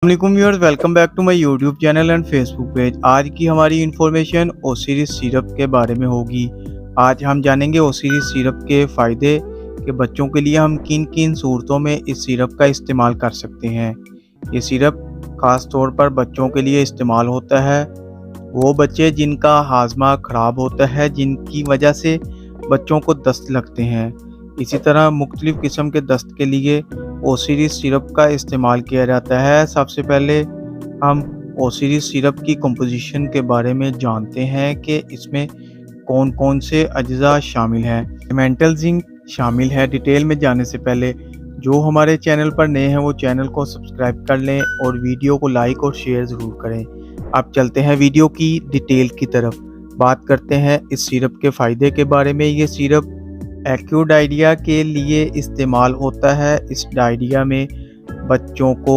वालेकुम viewers, welcome back to my YouTube channel and Facebook page. आज की हमारी इन्फॉर्मेशन ओ सीरीज सिरप के बारे में होगी। आज हम जानेंगे ओ सीरीज सिरप के फ़ायदे कि बच्चों के लिए हम किन किन सूरतों में इस सिरप का इस्तेमाल कर सकते हैं। ये सिरप ख़ास तौर पर बच्चों के लिए इस्तेमाल होता है। वो बच्चे जिनका हाजमा ख़राब होता है, जिनकी वजह से बच्चों को दस्त लगते हैं। इसी तरह मुख्तलिफ़ किस्म के दस्त के लिए ओ सीरीज सिरप का इस्तेमाल किया जाता है। सबसे पहले हम ओ सीरीज सिरप की कंपोजिशन के बारे में जानते हैं कि इसमें कौन कौन से अज्जा शामिल हैं। मेंटल जिंक शामिल है। डिटेल में जाने से पहले जो हमारे चैनल पर नए हैं वो चैनल को सब्सक्राइब कर लें और वीडियो को लाइक और शेयर ज़रूर करें। अब चलते हैं वीडियो की डिटेल की तरफ। बात करते हैं इस सिरप के फ़ायदे के बारे में। ये सिरप एक्यूट डायरिया के लिए इस्तेमाल होता है। इस डायरिया में बच्चों को